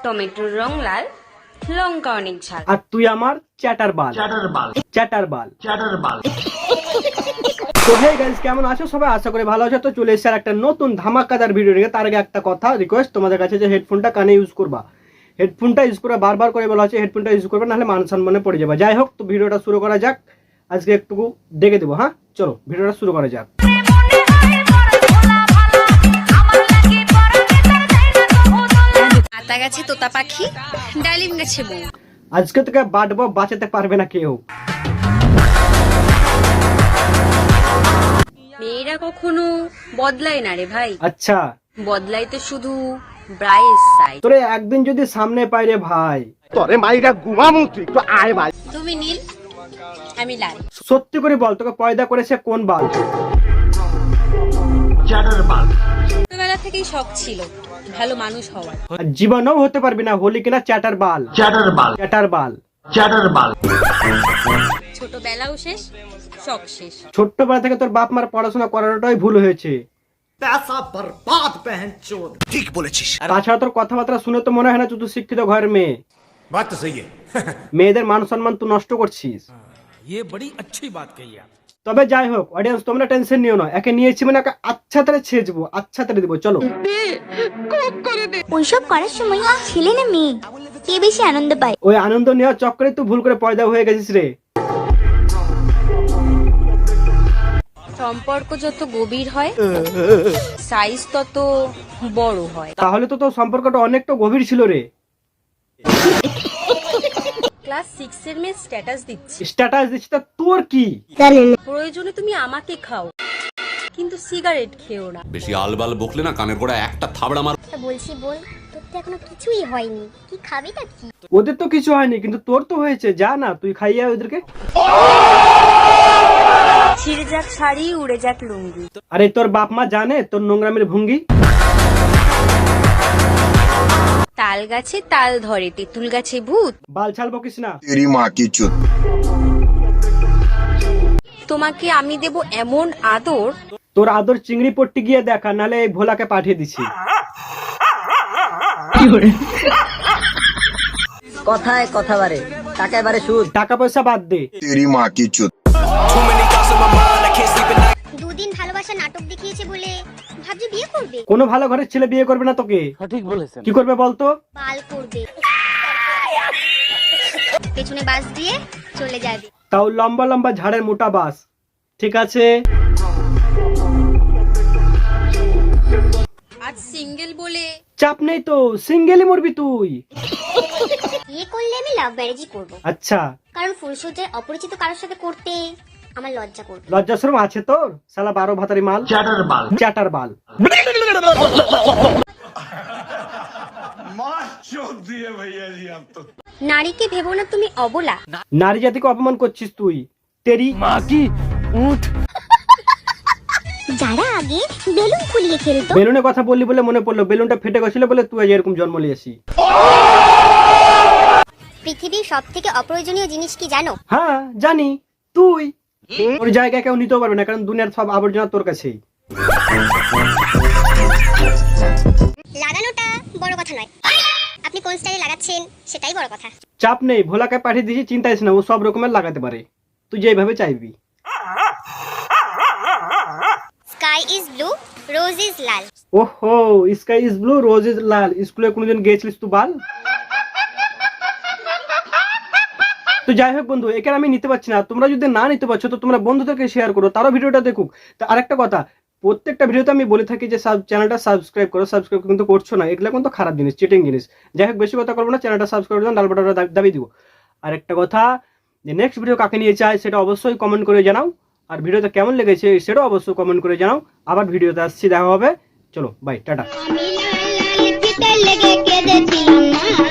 টমেটোর রং লাল, লঙ্কা অনেক ঝাল। আর তুই আমার চ্যাটার বাল। তো হে গাইস, কেমন আছো সবাই? আশা করি ভালো আছো। তো চলে এসেছে আর একটা নতুন ধামাকাদার ভিডিও নিয়ে। তার আগে একটা কথা রিকোয়েস্ট তোমাদের কাছে, যে হেডফোনটা কানে ইউজ করবা। হেডফোনটা ইউজ করা বারবার করে বলা হচ্ছে, হেডফোনটা ইউজ করবে, নাহলে মান সম্মানে পড়ে যাবে। যাই হোক, তো ভিডিওটা শুরু করা যাক। আজকে একটু দেখে দেবো। হ্যাঁ, চলো ভিডিওটা শুরু করা যাক। আতা গাছে তোতা পাখি, ডালিম গাছে বউ। আজকে তোকে বাঁটবো, বাঁচাতে পারবে না কেউ। মেয়েরা কখনো বদলায় না রে ভাই। আচ্ছা, বদলায় তো শুধু ব্রাইট সাইড। তোরে একদিন যদি সামনে পাই রে ভাই, তোরে মাইরা ঘুমামু, তুই একটু আয় ভাই। তুমি নীল, আমি লাল। সত্যি করে বল, তোকে পয়দা করেছে কোন বাল? ছোটবেলা থেকেই শখ ছিল ভালো মানুষ হওয়ার। আর জীবনেও হতে পারবি না, হলি কিনা চ্যাটার বাল। ছোটবেলাও শেষ, শখ শেষ। ছোট্টবেলা থেকে তোর বাপ মার পড়াশোনা করানোটাই ভুল হয়েছে। ঠিক বলেছিস। তাছাড়া তোর কথাবার্তা শুনে তো মনে হয় না তুই শিক্ষিত ঘরের মেয়ে। बात तो सही है। মেয়েদের মান সম্মান তুই নষ্ট করছিস। ये बड़ी अच्छी बात कही आप। তবে যাই হোক অডিয়েন্স, তোমরা টেনশন নিও না। একে নিয়েছি মানে একে আচ্ছা তারে ছেঁচবো, আচ্ছা তারে দিব। চলো। ওইসব করার সময় ছেলে না মেয়ে কে বেশি আনন্দ পায়? ওই আনন্দ নেওয়ার চক্করে তুই ভুল করে পয়দা হয়ে গেছিস রে। সম্পর্ক যত গভীর হয়, সাইজ তত বড় হয়। তাহলে তো তোর সম্পর্কটা অনেকটা গভীর ছিল রে। ক্লাস 6 এর মেয়ে স্ট্যাটাস দিচ্ছে, স্ট্যাটাস দিচ্ছি, তা তোর কি? প্রয়োজনে তুমি আমাকে খাও, কিন্তু সিগারেট খেও না। বেশি আলবাল বকলে না কানের গোড়া একটা থাবড়া মার। বলছি বল, তোর তো এখনো কিছুই হয়নি, কি খাবি তা কি? ওদের তো কিছু হয়নি, কিন্তু তোর তো হয়েছে। যা না, তুই খাইয়া ওদেরকে। ছিঁড়ে যাক শাড়ি, উড়ে যাক লুঙ্গি। আরে তোর বাপ মা জানে তোর নোংরামের ভঙ্গি? তাল গাছে তাল ধরে, তেঁতুল গাছে ভূত। বাল ছাল বকিস না। তেরি মা কি চুত। তোমাকে আমি দেব এমন আদর, তোর আদর চিংড়ি পট্টি গিয়ে দেখা, নালে এই ভোলাকে পাঠিয়ে দিছি। কথায় কথা বাড়ে, টাকায় বাড়ে সুদ। টাকা পয়সা বাদ দে। তেরি মা কি চুত। দুদিন ভালোবাসা নাটক দেখিয়েছে বলে ভাবছি বিয়ে করবে? কোনো ভালো ঘরের ছেলে বিয়ে করবে না তোকে। সঠিক বলেছেন। কি করবে বলতো? বাল করবে, পেছনে বাস দিয়ে চলে যাবে। তাও লম্বা লম্বা ঝাড়ের মোটা বাস। ঠিক আছে। আজ সিঙ্গেল বলে চাপ নেই তো, সিঙ্গেলই মরবি তুই। বিয়ে করলে আমি লাভ ম্যারেজই করব, আচ্ছা, কারণ ফুলসজ্জায় অপরিচিত কারোর সাথে করতে আমার লজ্জা করবে। লজ্জাশরম আছে তোর? শালা 12 ভাতারি মাল। চ্যাটার বাল। নারীকে ভেবো না তুমি অবলা। নারী জাতিকে অপমান করছিস তুই। তেরি মা কি উঠ। যারা আগে বেলুন ফুলিয়ে খেলতো, বেলুনের কথা বললি বলে মনে পড়লো, বেলুনটা ফেটে গেছিল বলে তুই আজ এরকম জন্ম নিয়েছি। পৃথিবীর সব থেকে অপ্রয়োজনীয় জিনিস কি জানো? হ্যাঁ জানি। তুই তোর জায়গায় কেউ নিতেও পারবে না, কারণ দুনিয়ার সব আবর্জনা তোর কাছেই। লাগানোটা বড় কথা নয়, আপনি কোন স্টাইলে লাগাচ্ছেন সেটাই বড় কথা। চাপ নেই, ভোলাকে পাঠিয়ে দিয়েছি, চিন্তাইস না, ও সব রকমের লাগাতে পারে, তুই যেভাবে চাইবি। Sky is blue, rose is lal. ওহো, sky is blue, rose is lal. স্কুলে কোনোদিন গেছিলিস তুই বাল? তো যাই হোক বন্ধু, এখানে আমি নিতে পারছি না। তোমরা যদি না নিতে পারছো তো তোমরা বন্ধুদেরকে শেয়ার করো, তারও ভিডিওটা দেখুক। তো আরেকটা কথা, প্রত্যেকটা ভিডিওতে আমি বলে থাকি যে চ্যানেলটা সাবস্ক্রাইব করো। সাবস্ক্রাইব কিন্তু করছো না, এগুলো কিন্তু খারাপ জিনিস, চিটিং জিনিস। যাই হোক, বেশি কথা করবো না, চ্যানেলটা সাবস্ক্রাইব করে ডাল বাটনটা দাবি দিব। আর একটা কথা, যে নেক্সট ভিডিও কাকে নিয়ে চাই সেটা অবশ্যই কমেন্ট করে জানাও। আর ভিডিওটা কেমন লেগেছে সেটাও অবশ্যই কমেন্ট করে জানাও। আবার ভিডিওতে আসছি, দেখা হবে। চলো বাই, টাটা। আমি লাল লাল চিতে লেগে কেঁদেছিলাম না।